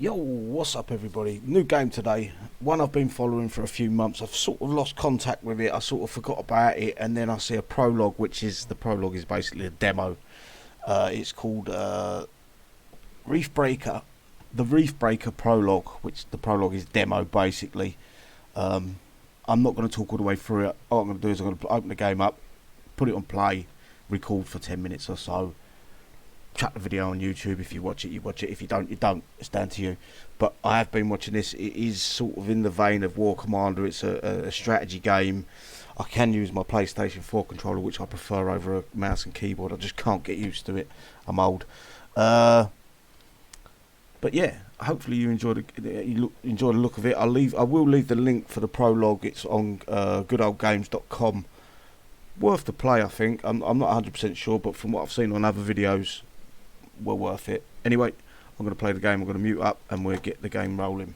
Yo, what's up everybody? New game today. One I've been following for a few months. I've sort of lost contact with it. I sort of forgot about it, and then I see a prologue, the prologue is basically a demo. It's called Riftbreaker. The Riftbreaker prologue, which the prologue is demo basically. I'm not going to talk all the way through it. All I'm going to do is I'm going to open the game up, put it on play, record for 10 minutes or so. Chuck the video on YouTube. If you watch it, you watch it. If you don't, you don't. It's down to you. But I have been watching this. It is sort of in the vein of War Commander. It's a strategy game. I can use my PlayStation 4 controller, which I prefer over a mouse and keyboard. I just can't get used to it. I'm old. But yeah, hopefully you enjoy the look of it. I will leave the link for the prologue. It's on goodoldgames.com. Worth the play, I think. I'm not 100% sure, but from what I've seen on other videos, well worth it. Anyway, I'm going to play the game. I'm going to mute up and we'll get the game rolling.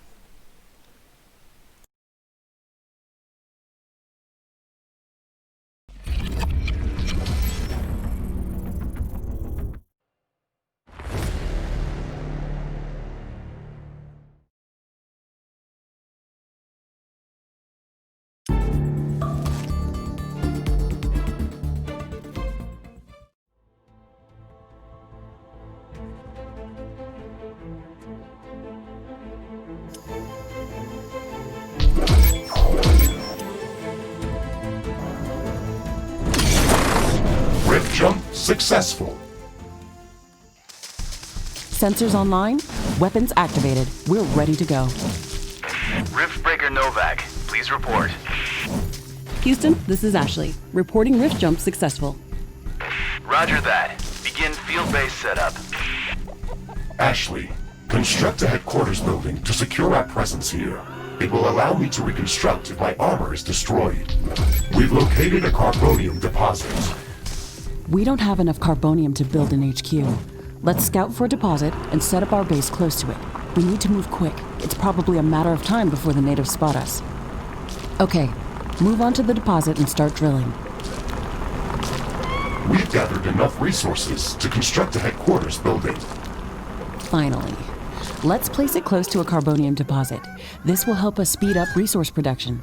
Rift jump successful. Sensors online, weapons activated. We're ready to go. Riftbreaker Novak, please report. Houston, this is Ashley. Reporting rift jump successful. Roger that. Begin field-based setup. Ashley, construct a headquarters building to secure our presence here. It will allow me to reconstruct if my armor is destroyed. We've located a carbonium deposit. We don't have enough carbonium to build an HQ. Let's scout for a deposit and set up our base close to it. We need to move quick. It's probably a matter of time before the natives spot us. Okay, move on to the deposit and start drilling. We've gathered enough resources to construct a headquarters building. Finally. Let's place it close to a carbonium deposit. This will help us speed up resource production.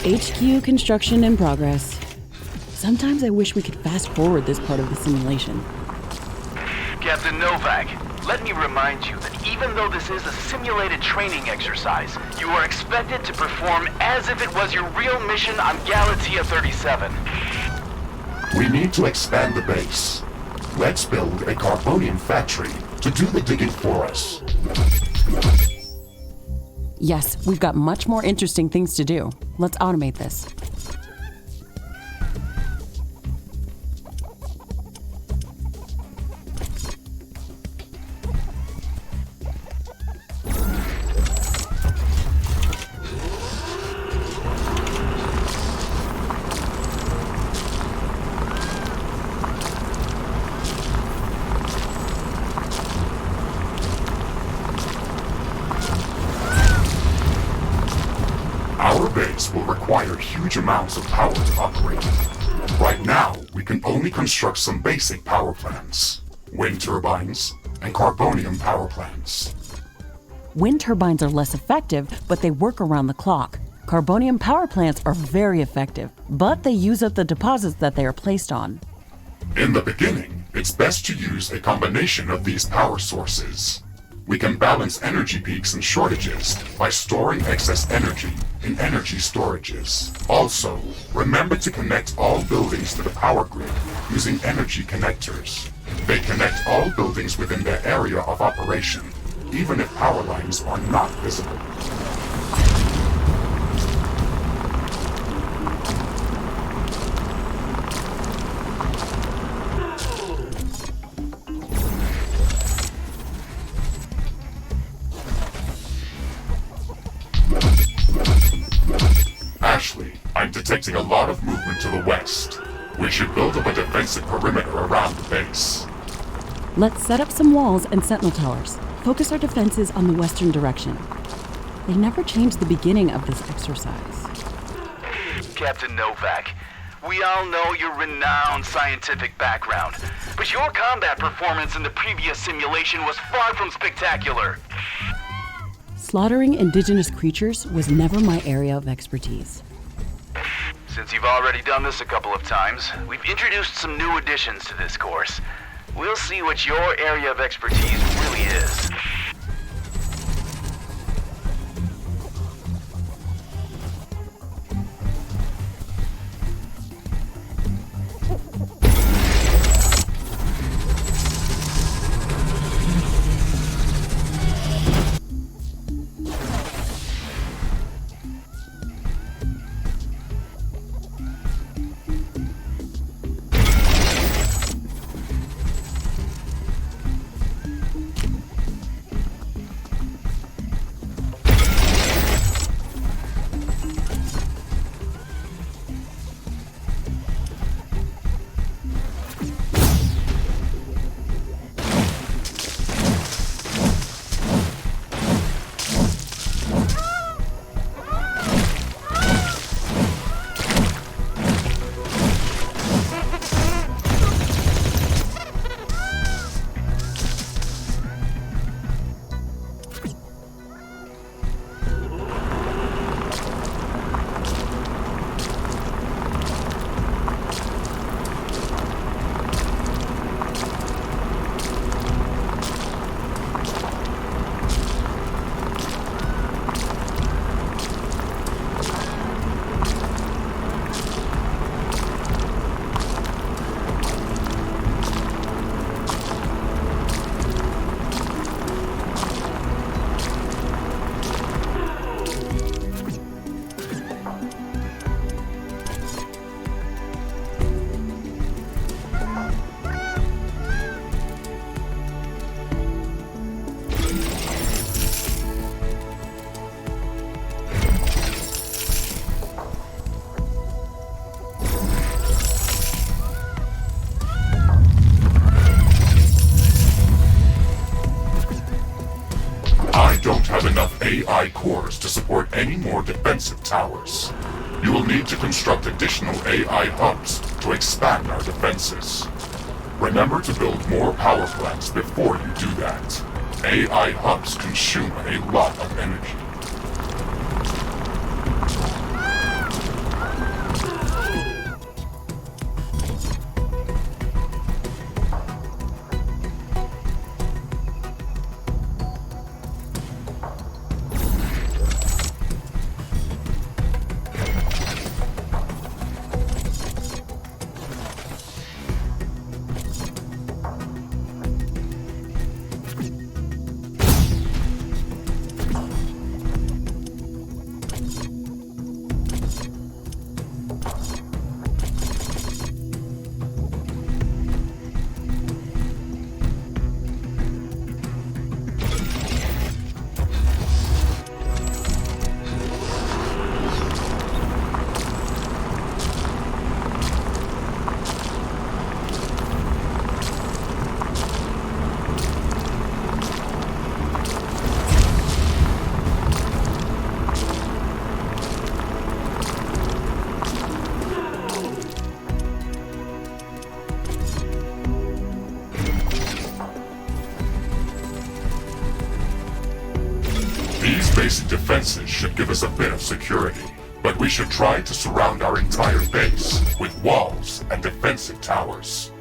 HQ construction in progress. Sometimes I wish we could fast forward this part of the simulation. Captain Novak, let me remind you that even though this is a simulated training exercise, you are expected to perform as if it was your real mission on Galatea 37. We need to expand the base. Let's build a carbonium factory to do the digging for us. Yes, we've got much more interesting things to do. Let's automate this. Our base will require huge amounts of power to operate. Right now, we can only construct some basic power plants. Wind turbines and carbonium power plants. Wind turbines are less effective, but they work around the clock. Carbonium power plants are very effective, but they use up the deposits that they are placed on. In the beginning, it's best to use a combination of these power sources. We can balance energy peaks and shortages by storing excess energy in energy storages. Also, remember to connect all buildings to the power grid using energy connectors. They connect all buildings within their area of operation, even if power lines are not visible. Ashley, I'm detecting a lot of movement to the west. We should build up a defensive perimeter around the base. Let's set up some walls and sentinel towers. Focus our defenses on the western direction. They never changed the beginning of this exercise. Captain Novak, We all know your renowned scientific background, but your combat performance in the previous simulation was far from spectacular. Slaughtering indigenous creatures was never my area of expertise. Since you've already done this a couple of times, we've introduced some new additions to this course. We'll see what your area of expertise really is. AI cores to support any more defensive towers. You will need to construct additional AI hubs to expand our defenses. Remember to build more power plants before you do that. AI hubs consume a lot of energy. Basic defenses should give us a bit of security, but we should try to surround our entire base with walls and defensive towers.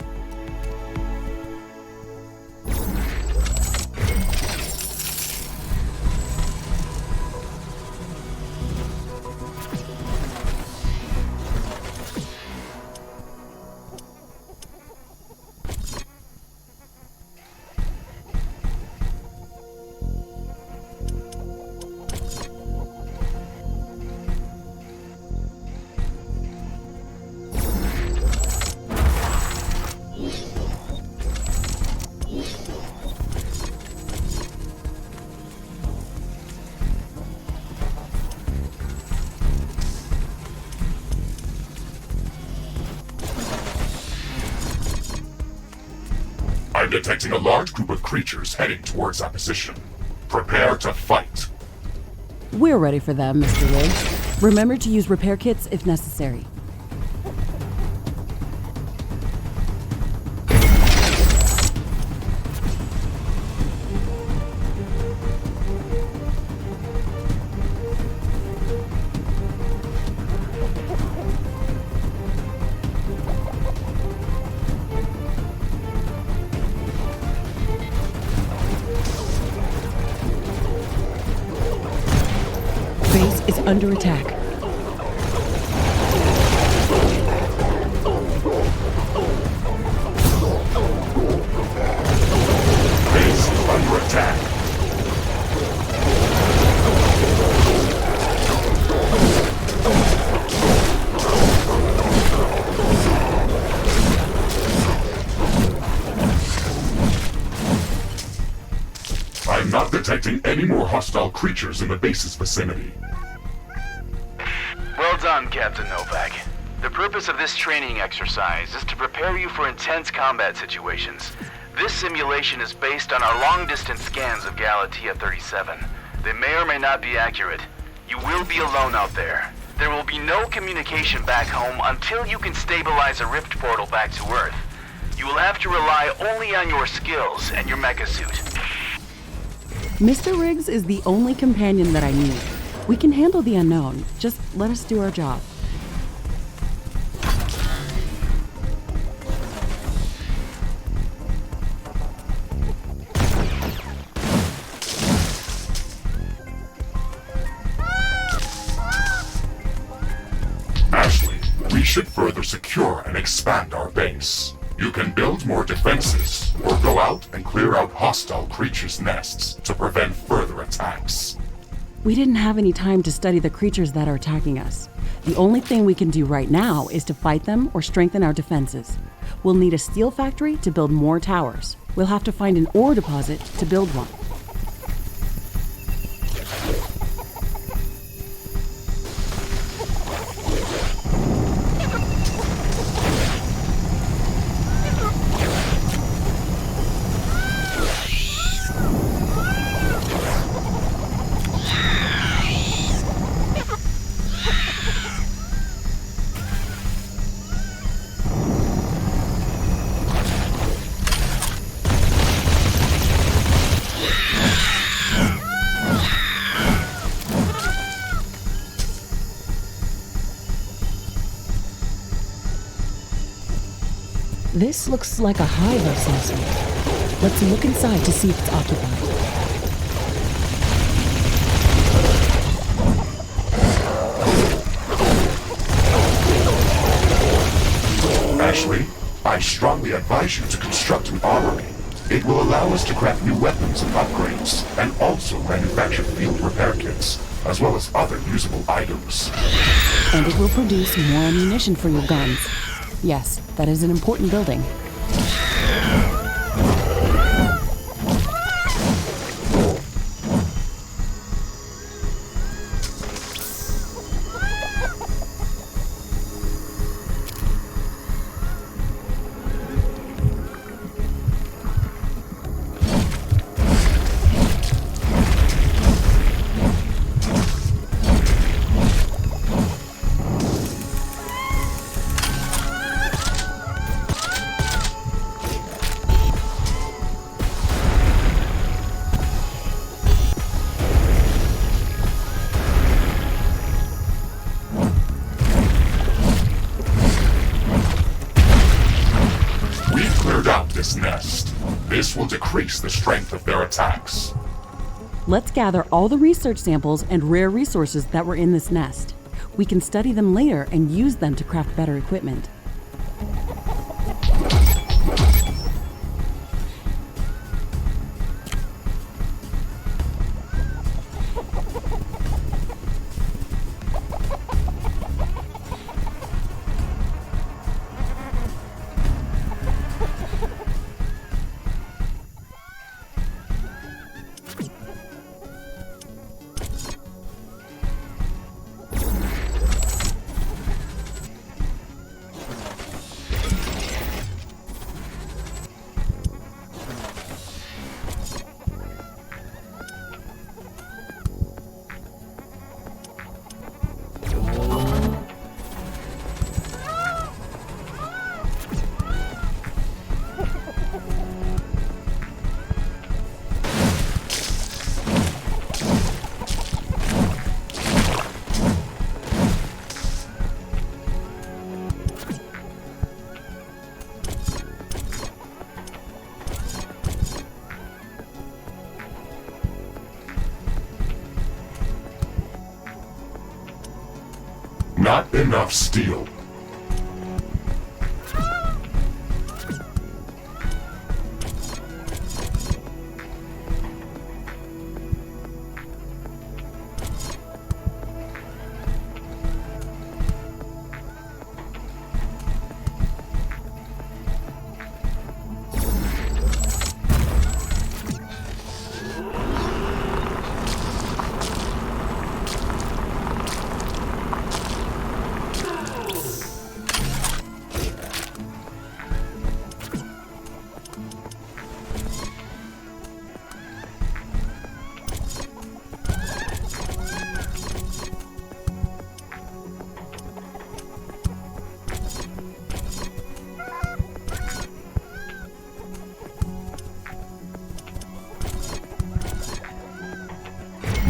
I'm detecting a large group of creatures heading towards our position. Prepare to fight. We're ready for them, Mr. Riggs. Remember to use repair kits if necessary. is under attack. Base is under attack. I'm not detecting any more hostile creatures in the base's vicinity. Well done, Captain Novak. The purpose of this training exercise is to prepare you for intense combat situations. This simulation is based on our long-distance scans of Galatea 37. They may or may not be accurate. You will be alone out there. There will be no communication back home until you can stabilize a rift portal back to Earth. You will have to rely only on your skills and your Mecha-Suit. Mr. Riggs is the only companion that I need. We can handle the unknown. Just let us do our job. Ashley, we should further secure and expand our base. You can build more defenses, or go out and clear out hostile creatures' nests to prevent further attacks. We didn't have any time to study the creatures that are attacking us. The only thing we can do right now is to fight them or strengthen our defenses. We'll need a steel factory to build more towers. We'll have to find an ore deposit to build one. This looks like a hive of some sort. Let's look inside to see if it's occupied. Ashley, I strongly advise you to construct an armory. It will allow us to craft new weapons and upgrades, and also manufacture field repair kits, as well as other usable items. And it will produce more ammunition for your guns. Yes, that is an important building. Nest. This will decrease the strength of their attacks. Let's gather all the research samples and rare resources that were in this nest. We can study them later and use them to craft better equipment. Not enough steel.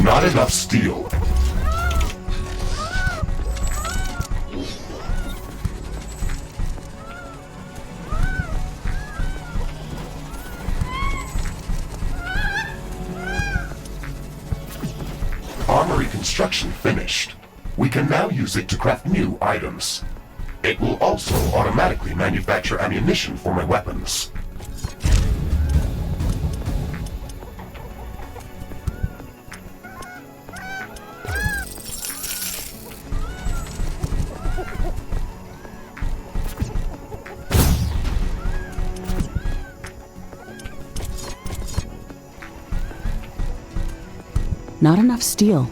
Not enough steel. Armory construction finished. We can now use it to craft new items. It will also automatically manufacture ammunition for my weapons. Not enough steel.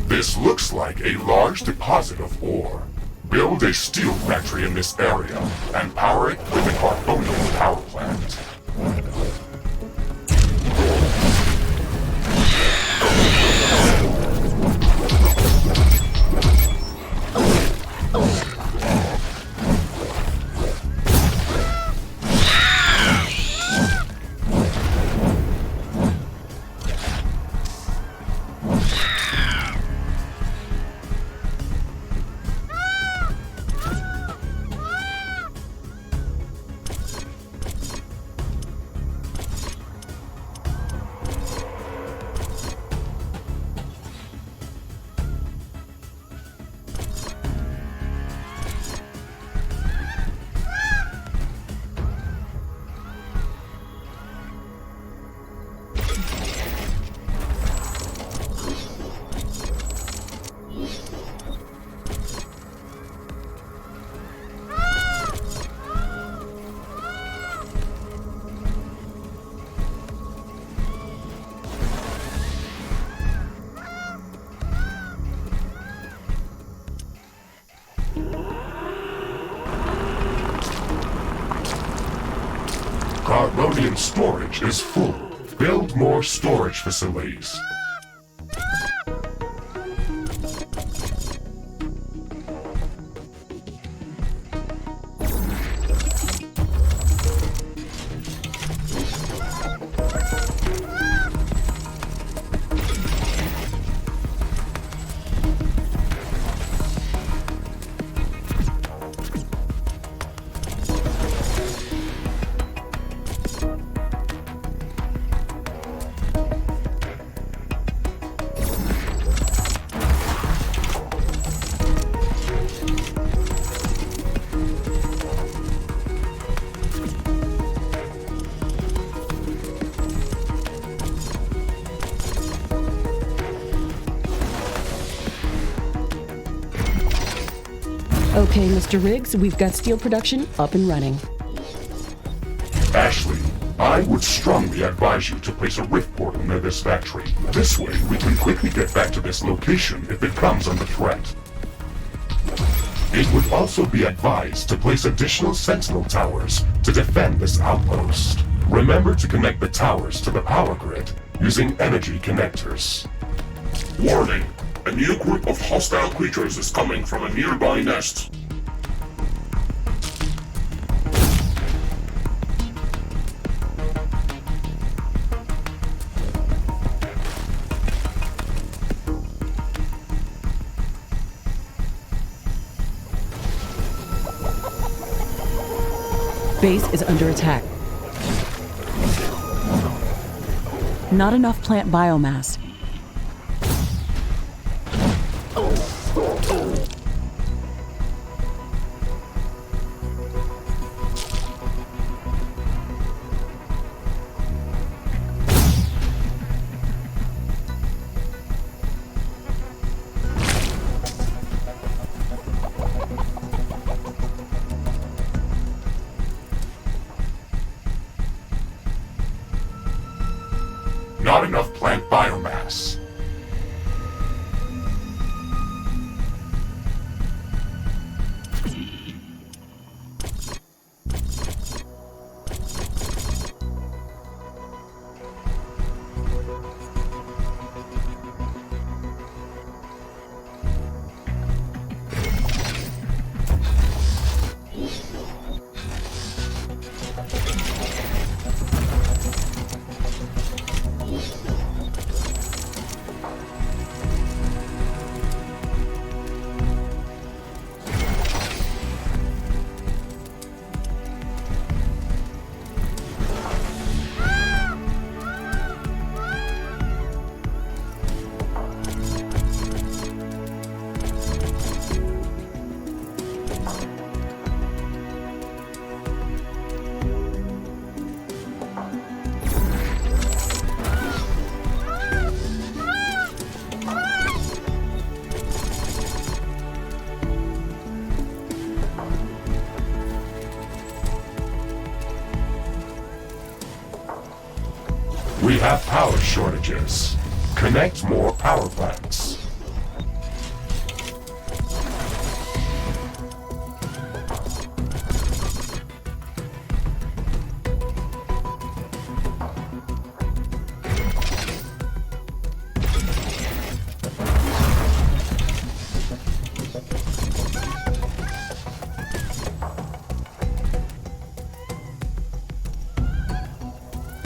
This looks like a large deposit of ore. Build a steel factory in this area and power it with a carbonium power plant. Carbonium storage is full. Build more storage facilities. Okay, Mr. Riggs, we've got steel production up and running. Ashley, I would strongly advise you to place a rift portal near this factory. This way, we can quickly get back to this location if it comes under threat. It would also be advised to place additional sentinel towers to defend this outpost. Remember to connect the towers to the power grid using energy connectors. Warning! A new group of hostile creatures is coming from a nearby nest. Base is under attack. Not enough plant biomass. Not enough plant biomass. We have power shortages. Connect more power plants.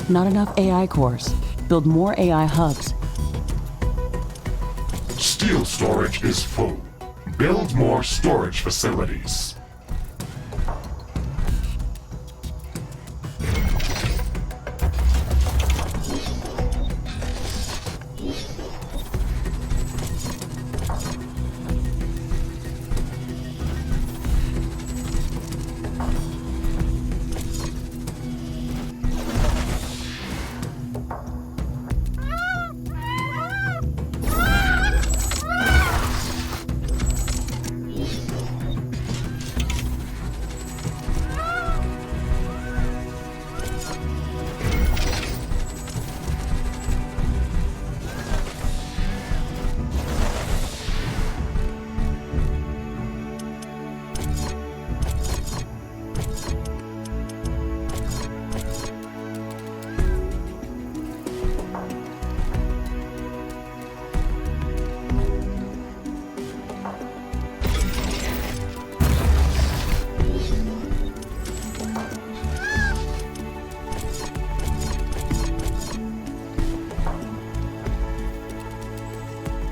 Not enough AI cores. Build more AI hubs. Steel storage is full. Build more storage facilities.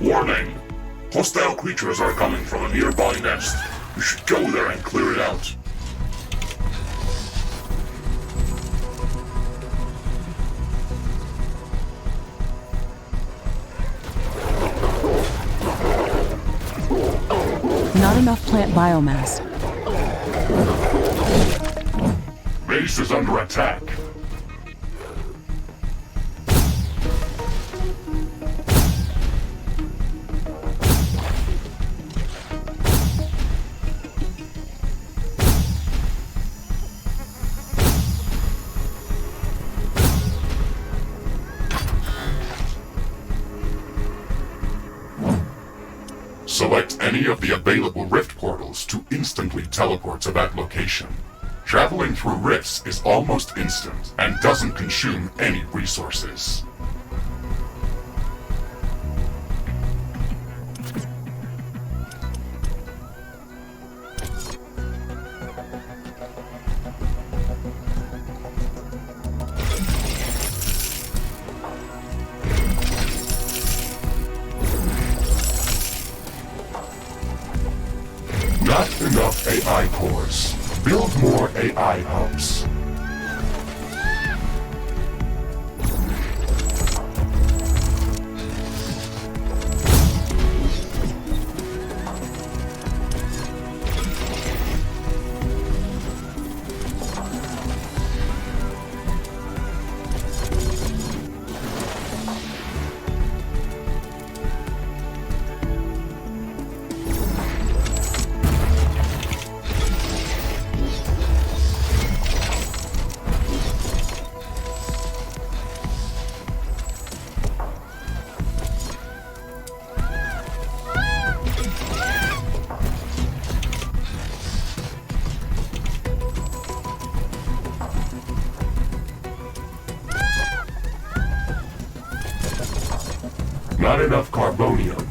Warning! Hostile creatures are coming from a nearby nest. You should go there and clear it out. Not enough plant biomass. Base is under attack. any of the available rift portals to instantly teleport to that location. Traveling through rifts is almost instant and doesn't consume any resources. Not enough AI cores. Build more AI hubs. Not enough carbonium.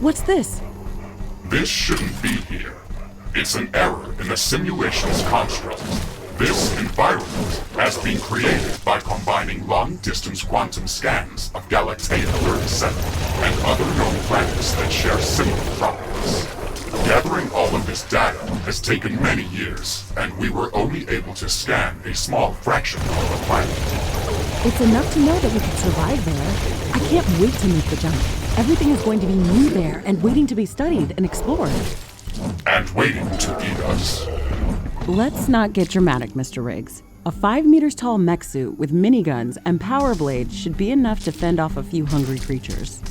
What's this? This shouldn't be here. It's an error in the simulation's construct. This environment has been created by combining long-distance quantum scans of Galaxia 37 and other known planets that share similar properties. Gathering all of this data has taken many years, and we were only able to scan a small fraction of the planet. It's enough to know that we could survive there. I can't wait to make the jump. Everything is going to be new there and waiting to be studied and explored. And waiting to eat us. Let's not get dramatic, Mr. Riggs. A 5 meters tall mech suit with miniguns and power blades should be enough to fend off a few hungry creatures.